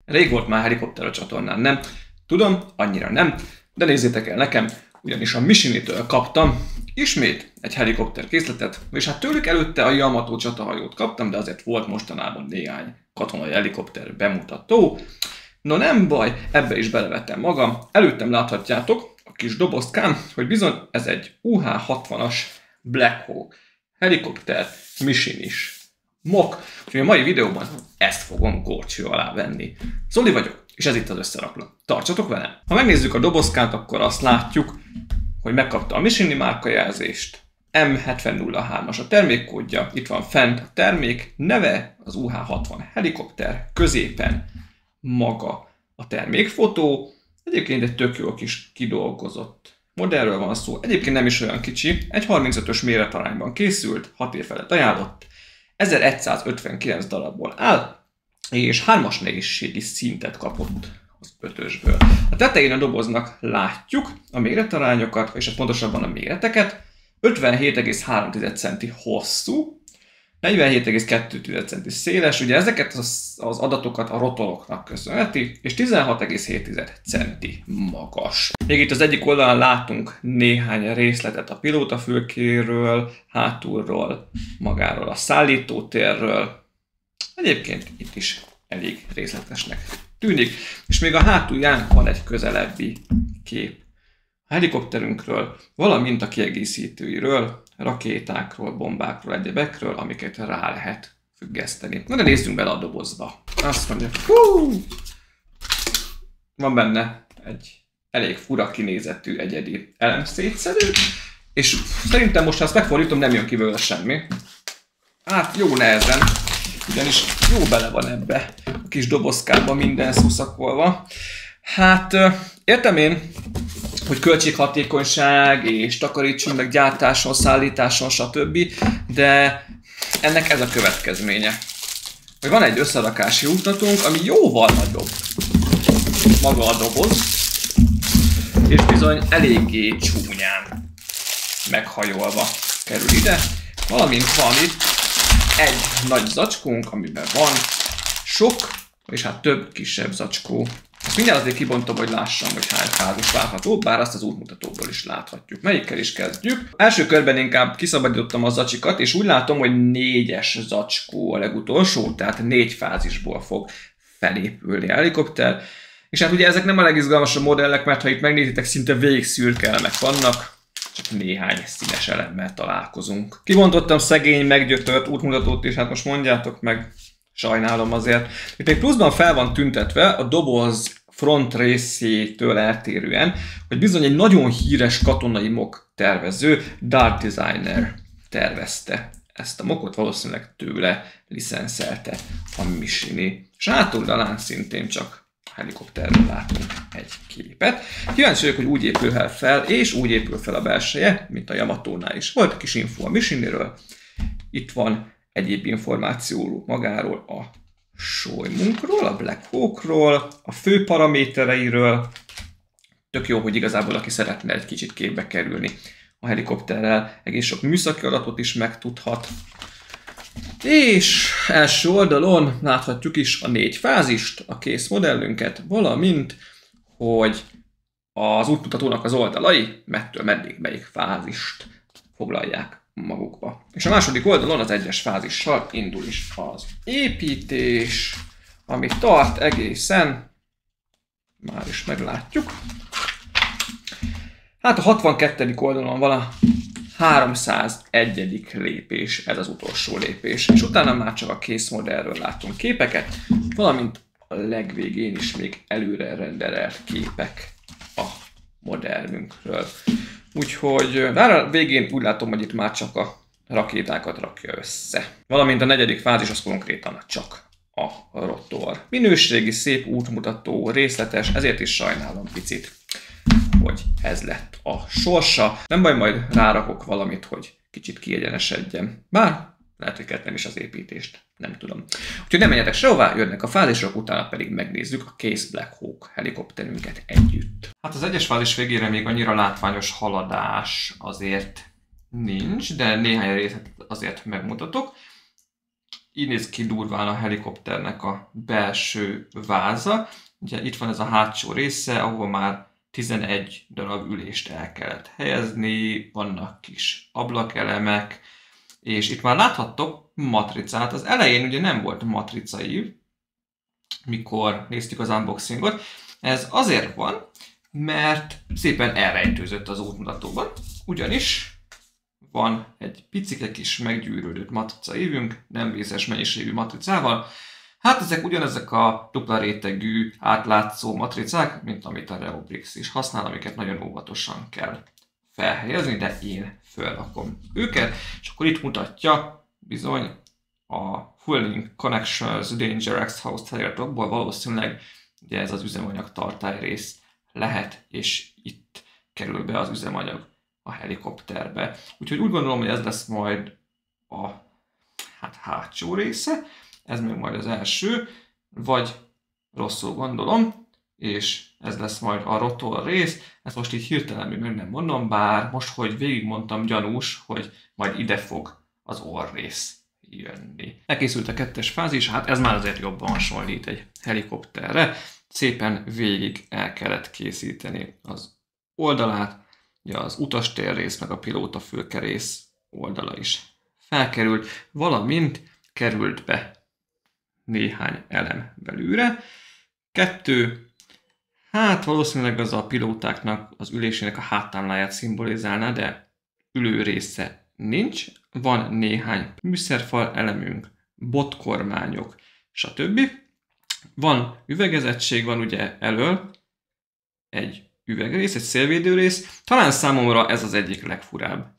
Rég volt már helikopter a csatornán, nem? Tudom, annyira nem, de nézzétek el nekem, ugyanis a Michinitől kaptam ismét egy helikopter készletet, és hát tőlük előtte a Yamato csatahajót kaptam, de azért volt mostanában néhány katonai helikopter bemutató. No nem baj, ebbe is belevettem magam. Előttem láthatjátok a kis dobozkám, hogy bizony ez egy UH-60-as Black Hawk helikopter Michinis MOK. Úgyhogy a mai videóban ezt fogom górcső alá venni. Zoli vagyok, és ez itt az összerakló. Tartsatok velem! Ha megnézzük a dobozkát, akkor azt látjuk, hogy megkapta a Michini márkajelzést. M7003-as a termékkódja, itt van fent a termék neve, az UH-60 helikopter, középen maga a termékfotó. Egyébként egy tök jó kis kidolgozott modellről van szó, egyébként nem is olyan kicsi, egy 35-ös méretarányban készült, 6 év felett ajánlott, 1159 darabból áll, és 3-as nehézségi szintet kapott az 5-ösből. A tetején a doboznak látjuk a méretarányokat, és pontosabban a méreteket, 57,3 cm hosszú, 47,2 cm széles, ugye ezeket az adatokat a rotoloknak köszönheti, és 16,7 cm magas. Még itt az egyik oldalon látunk néhány részletet a pilótafülkéről, hátulról, magáról a szállítótérről. Egyébként itt is elég részletesnek tűnik, és még a hátulján van egy közelebbi kép a helikopterünkről, valamint a kiegészítőiről, rakétákról, bombákról, egyebekről, amiket rá lehet függeszteni. Na de nézzünk bele a dobozba. Azt mondja, van benne egy elég fura kinézetű egyedi elemszétszedő, és szerintem most, ha ezt megfordítom, nem jön ki belőle semmi. Hát jó nehezen, ugyanis jó bele van ebbe a kis dobozkába minden szuszakolva. Hát értem én, hogy költséghatékonyság és takarítsunk meg gyártáson, szállításon, stb. De ennek ez a következménye. Hogy van egy összerakási útmutatónk, ami jóval nagyobb maga a doboz, és bizony eléggé csúnyán meghajolva kerül ide. Valamint van itt egy nagy zacskónk, amiben van sok, és hát több kisebb zacskó. Ezt mindjárt azért kibontom, hogy lássam, hogy hány fázis várható, bár azt az útmutatóból is láthatjuk. Melyikkel is kezdjük? Első körben inkább kiszabadítottam a zacsikat, és úgy látom, hogy 4-es zacskó a legutolsó, tehát 4 fázisból fog felépülni a helikopter. És hát ugye ezek nem a legizgalmasabb modellek, mert ha itt megnézitek, szinte végig szürke elemek vannak, csak néhány színes elemmel találkozunk. Kibontottam szegény, meggyötört útmutatót is, hát most mondjátok meg, sajnálom azért. Itt még pluszban fel van tüntetve a doboz front részétől eltérően, hogy bizony egy nagyon híres katonai MOK tervező, Dart Designer tervezte ezt a MOK-ot, valószínűleg tőle licenszelte a Michini. És hátoldalán szintén csak helikopterről látunk egy képet. Kíváncsi vagyok, hogy úgy épül fel, és úgy épül fel a belseje, mint a Yamatónál is. Volt kis info a Michiniről. Itt van egyéb információ magáról a Sojmunkról, a Black Hawkról, a fő paramétereiről. Tök jó, hogy igazából aki szeretne egy kicsit képbe kerülni a helikopterrel, egész sok műszaki adatot is megtudhat. És első oldalon láthatjuk is a 4 fázist, a kész modellünket, valamint, hogy az útmutatónak az oldalai mettől meddig melyik fázist foglalják magukba. És a második oldalon az 1-es fázissal indul is az építés, ami tart egészen, már is meglátjuk. Hát a 62. oldalon van a 301. lépés, ez az utolsó lépés, és utána már csak a kész modellről látunk képeket, valamint a legvégén is még előre renderelt képek a modellünkről. Úgyhogy bár a végén úgy látom, hogy itt már csak a rakétákat rakja össze. Valamint a 4. fázis az konkrétan csak a rotor. Minőségi, szép útmutató, részletes, ezért is sajnálom picit, hogy ez lett a sorsa. Nem baj, majd rárakok valamit, hogy kicsit kiegyenesedjen. Bár lehet, hogy kettem is az építést, nem tudom. Úgyhogy nem menjetek sehová, jönnek a fázisok, utána pedig megnézzük a kész Black Hawk helikopterünket együtt. Hát az 1-es fázis végére még annyira látványos haladás azért nincs, de néhány részlet azért megmutatok. így néz ki durván a helikopternek a belső váza. Ugye itt van ez a hátsó része, ahol már 11 darab ülést el kellett helyezni, vannak kis ablakelemek, és itt már láthattok matricát. Az elején ugye nem volt matricaív, mikor néztük az unboxingot. Ez azért van, mert szépen elrejtőzött az útmutatóban, ugyanis van egy picike kis meggyűrődött matricaívünk, nem vészes mennyiségű matricával. Hát ezek ugyanezek a dupla rétegű, átlátszó matricák, mint amit a Reobrix is használ, amiket nagyon óvatosan kell felhelyezni, de én felrakom őket, és akkor itt mutatja bizony a Fueling Connections Danger X-House teliratokból valószínűleg ugye ez az üzemanyag tartály rész lehet, és itt kerül be az üzemanyag a helikopterbe. Úgyhogy úgy gondolom, hogy ez lesz majd a hátsó része, ez még majd az első, vagy rosszul gondolom, és ez lesz majd a rotor rész. Ezt most így hirtelen még nem mondom, bár most, hogy végigmondtam, gyanús, hogy majd ide fog az orr rész jönni. Elkészült a 2-es fázis, hát ez már azért jobban hasonlít egy helikopterre. Szépen végig el kellett készíteni az oldalát, ugye az utastér rész, meg a pilótafülkerész oldala is felkerült, valamint került be néhány elem belőle. 2, hát valószínűleg az a pilótáknak az ülésének a háttámláját szimbolizálná, de ülő része nincs. Van néhány műszerfal elemünk, botkormányok, stb. Van üvegezettség, van ugye elől egy üvegrész, egy szélvédőrész. Talán számomra ez az egyik legfurább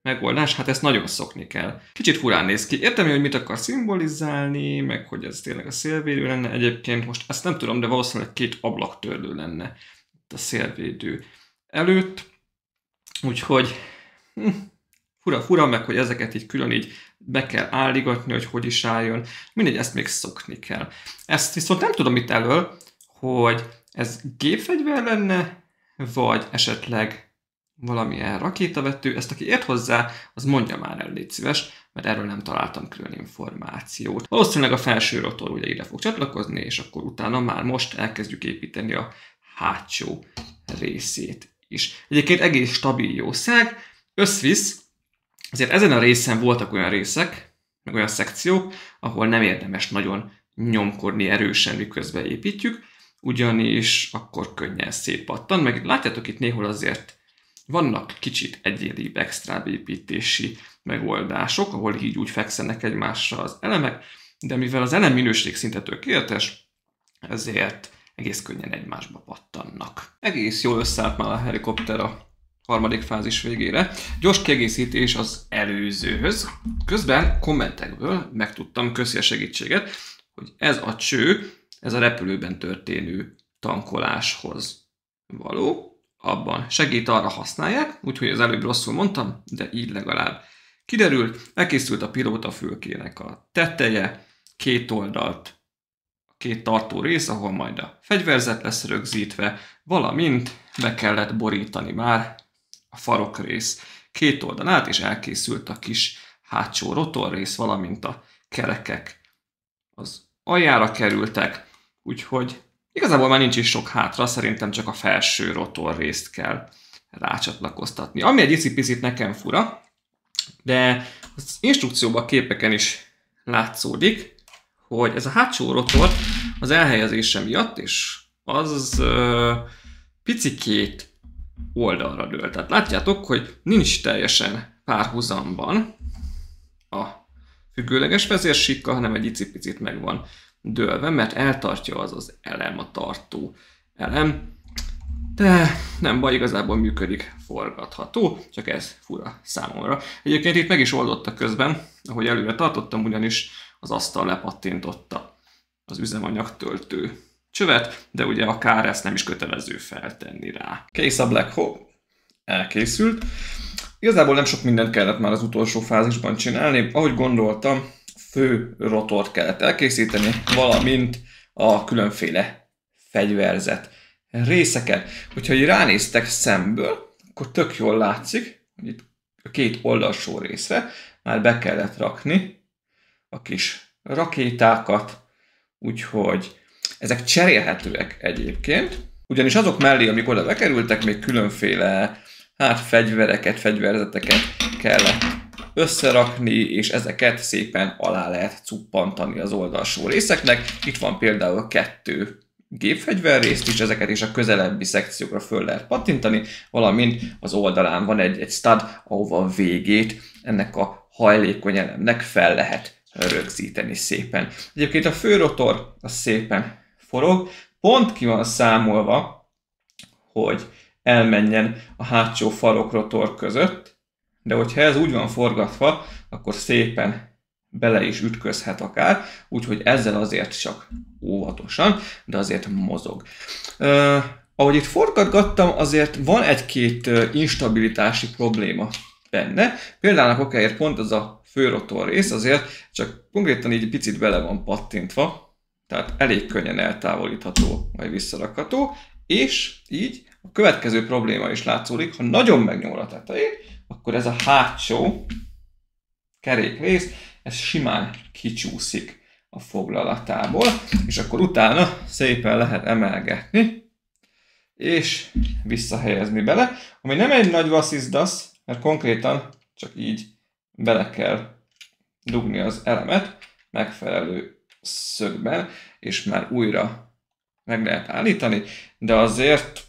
megoldás, hát ezt nagyon szokni kell. Kicsit furán néz ki. Értem, hogy mit akar szimbolizálni, meg hogy ez tényleg a szélvédő lenne. Egyébként most ezt nem tudom, de valószínűleg 2 ablaktörlő lenne itt a szélvédő előtt. Úgyhogy fura, meg hogy ezeket így külön így be kell álligatni, hogy is álljon. Mindegy, ezt még szokni kell. Ezt viszont nem tudom itt elől, hogy ez gépfegyver lenne, vagy esetleg valamilyen rakétavető. Ezt aki ért hozzá, az mondja már el, légy szíves, mert erről nem találtam külön információt. Valószínűleg a felső rotor ugye ide fog csatlakozni, és akkor utána már most elkezdjük építeni a hátsó részét is. Egyébként egész stabil jószág, összvisz, azért ezen a részen voltak olyan részek, meg olyan szekciók, ahol nem érdemes nagyon nyomkodni erősen, miközben építjük, ugyanis akkor könnyen szétpattan, meg látjátok itt néhol azért vannak kicsit egyénibb extra építési megoldások, ahol így úgy fekszenek egymásra az elemek, de mivel az elem minőség szinte tökéletes, ezért egész könnyen egymásba pattannak. Egész jól összeállt már a helikopter a harmadik fázis végére. Gyors kiegészítés az előzőhöz. Közben kommentekből megtudtam, köszi a segítséget, hogy ez a cső, ez a repülőben történő tankoláshoz való. Abban segít, arra használják, úgyhogy az előbb rosszul mondtam, de így legalább kiderült. Elkészült a pilótafülkének a teteje, 2 oldalt, 2 tartó rész, ahol majd a fegyverzet lesz rögzítve, valamint be kellett borítani már a farokrész 2 oldalát, és elkészült a kis hátsó rotorrész, valamint a kerekek az aljára kerültek, úgyhogy igazából már nincs is sok hátra, szerintem csak a felső rotor részt kell rácsatlakoztatni. Ami egy icipicit nekem fura, de az instrukcióban, a képeken is látszódik, hogy ez a hátsó rotor az elhelyezése miatt, és az picikét oldalra dől. Tehát látjátok, hogy nincs teljesen párhuzamban a függőleges vezérsíkkal, hanem egy icipicit meg van dőlve, mert eltartja az elem, a tartó elem, de nem baj, igazából működik, forgatható, csak ez fura számomra. Egyébként itt meg is oldotta közben, ahogy előre tartottam, ugyanis az asztal lepattintotta az üzemanyag töltő csövet, de ugye akár ezt nem is kötelező feltenni rá. Kész a Black Hole, elkészült. Igazából nem sok mindent kellett már az utolsó fázisban csinálni, ahogy gondoltam, fő rotort kellett elkészíteni, valamint a különféle fegyverzet részeket. Hogyha így ránéztek szemből, akkor tök jól látszik, hogy itt a 2 oldalsó részre már be kellett rakni a kis rakétákat, úgyhogy ezek cserélhetőek egyébként, ugyanis azok mellé, amik oda bekerültek, még különféle fegyvereket, fegyverzeteket kellett összerakni, és ezeket szépen alá lehet cuppantani az oldalsó részeknek. Itt van például 2 gépfegyverrészt is, ezeket is a közelebbi szekciókra föl lehet pattintani, valamint az oldalán van egy stud, ahova a végét ennek a hajlékony elemnek fel lehet rögzíteni szépen. Egyébként a főrotor az szépen forog, pont ki van számolva, hogy elmenjen a hátsó farokrotor között, de hogyha ez úgy van forgatva, akkor szépen bele is ütközhet akár, úgyhogy ezzel azért csak óvatosan, de azért mozog. Ahogy itt forgatgattam, azért van egy-két instabilitási probléma benne. Például okáért pont az a főrotor rész azért csak konkrétan így picit bele van pattintva, tehát elég könnyen eltávolítható, vagy visszarakható, és így a következő probléma is látszódik, ha nagyon megnyomod a tetejét, akkor ez a hátsó kerékrész, ez simán kicsúszik a foglalatából, és akkor utána szépen lehet emelgetni, és visszahelyezni bele, ami nem egy nagy vasszizdasz, mert konkrétan csak így bele kell dugni az elemet megfelelő szögben, és már újra meg lehet állítani, de azért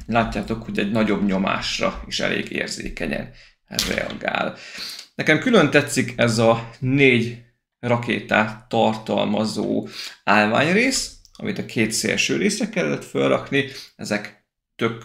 látjátok, hogy egy nagyobb nyomásra is elég érzékenyen reagál. Nekem külön tetszik ez a 4 rakétát tartalmazó állványrész, amit a 2 szélső részre kellett felrakni, ezek tök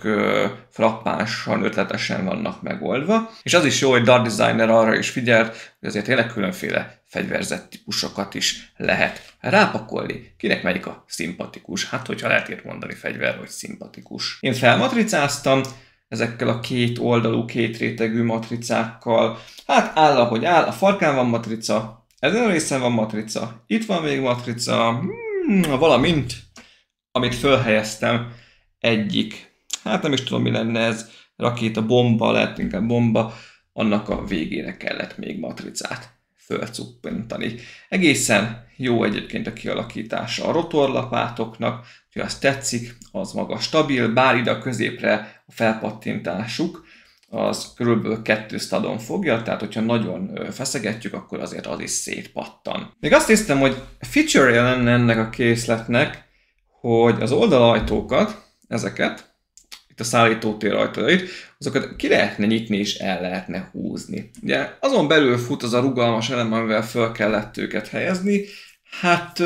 frappánsan, ötletesen vannak megoldva. És az is jó, hogy Dart Designer arra is figyelt, hogy azért tényleg különféle fegyverzett típusokat is lehet rápakolni. Kinek melyik a szimpatikus? Hát, hogyha lehet ilyet mondani fegyver, hogy szimpatikus. Én felmatricáztam ezekkel a 2 oldalú, 2 rétegű matricákkal. Hát áll, ahogy áll, a farkán van matrica, ezen a részen van matrica, itt van még matrica, valamint, amit fölhelyeztem egyik, hát nem is tudom mi lenne ez, rakéta, bomba, lehet inkább bomba, annak a végére kellett még matricát fölcuppintani. Egészen jó egyébként a kialakítása a rotorlapátoknak, hogy az tetszik, az maga stabil, bár ide a középre a felpattintásuk, az körülbelül 2 studon fogja, tehát hogyha nagyon feszegetjük, akkor azért az is szétpattan. Még azt néztem, hogy feature-je lenne ennek a készletnek, hogy az oldalajtókat, ezeket, itt a szállítótér ajtajait, azokat ki lehetne nyitni és el lehetne húzni. Ugye azon belül fut az a rugalmas elem, amivel föl kellett őket helyezni. Hát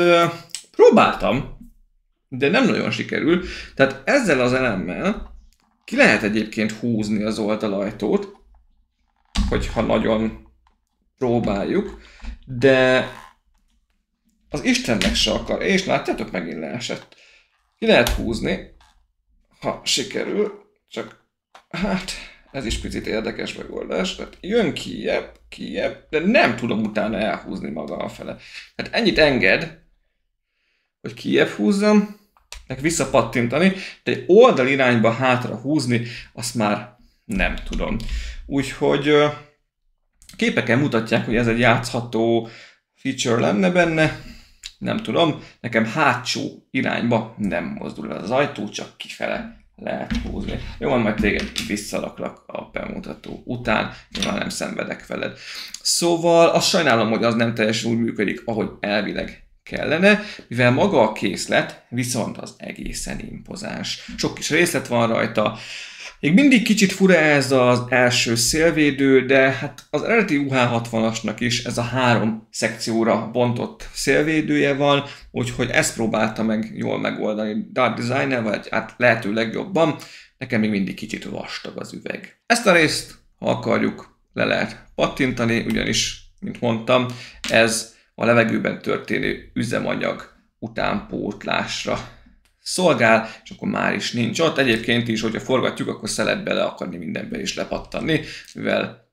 próbáltam, de nem nagyon sikerül. Tehát ezzel az elemmel ki lehet egyébként húzni az oldalajtót, hogyha nagyon próbáljuk, de az Istennek se akar, és látjátok, megint leesett. Ki lehet húzni, ha sikerül, csak hát ez is picit érdekes megoldás, tehát jön kijebb, de nem tudom utána elhúzni maga a fele. Tehát ennyit enged, hogy kijebb húzzam, meg visszapattintani, de egy oldal irányba hátra húzni, azt már nem tudom. Úgyhogy képeken mutatják, hogy ez egy játszható feature lenne benne, nem tudom, nekem hátsó irányba nem mozdul az ajtó, csak kifele lehet húzni. Jó, van, majd téged visszaraklak a bemutató után, én már nem szenvedek veled. Szóval azt sajnálom, hogy az nem teljesen úgy működik, ahogy elvileg kellene, mivel maga a készlet viszont az egészen impozáns. Sok kis részlet van rajta, még mindig kicsit fura ez az első szélvédő, de hát az eredeti UH60-asnak is ez a 3 szekcióra bontott szélvédője van, úgyhogy ezt próbálta meg jól megoldani Dart Designer, vagy hát lehető legjobban. Nekem még mindig kicsit vastag az üveg. Ezt a részt, ha akarjuk, le lehet pattintani, ugyanis, mint mondtam, ez a levegőben történő üzemanyag utánpótlásra szolgál, és akkor már is nincs ott. Egyébként is, hogyha forgatjuk, akkor szelet bele akarni mindenbe is lepattanni, mivel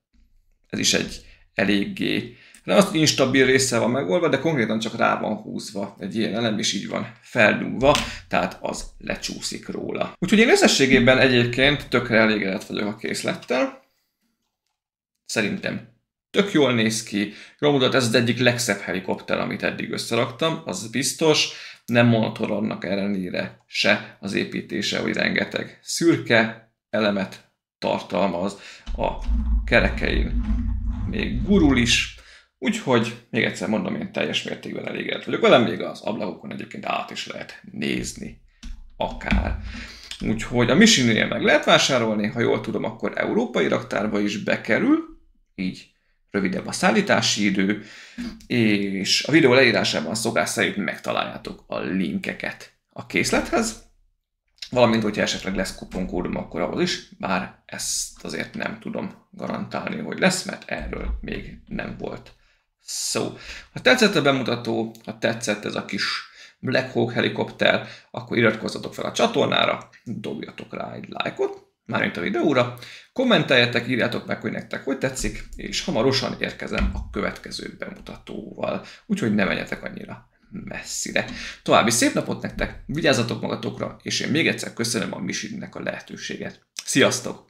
ez is egy eléggé, nem azt, hogy instabil része van megoldva, de konkrétan csak rá van húzva egy ilyen elem, és így van feldugva, tehát az lecsúszik róla. Úgyhogy én összességében egyébként tökre elégedett vagyok a készlettel. Szerintem tök jól néz ki, jól mutat, ez az egyik legszebb helikopter, amit eddig összeraktam, az biztos, nem monoton annak ellenére se az építése, hogy rengeteg szürke elemet tartalmaz, a kerekein még gurul is, úgyhogy még egyszer mondom, én teljes mértékben elégedett vagyok vele, még az ablakokon egyébként át is lehet nézni akár. Úgyhogy a Michelin-nél meg lehet vásárolni, ha jól tudom, akkor európai raktárba is bekerül, így rövidebb a szállítási idő, és a videó leírásában szokás szerint megtaláljátok a linkeket a készlethez, valamint, hogyha esetleg lesz kuponkódom, akkor ahhoz is, bár ezt azért nem tudom garantálni, hogy lesz, mert erről még nem volt szó. Ha tetszett a bemutató, ha tetszett ez a kis Black Hawk helikopter, akkor iratkozzatok fel a csatornára, dobjatok rá egy lájkot, mármint a videóra, kommenteljetek, írjátok meg, hogy nektek hogy tetszik, és hamarosan érkezem a következő bemutatóval, úgyhogy ne menjetek annyira messzire. További szép napot nektek, vigyázzatok magatokra, és én még egyszer köszönöm a Michelinnek a lehetőséget. Sziasztok!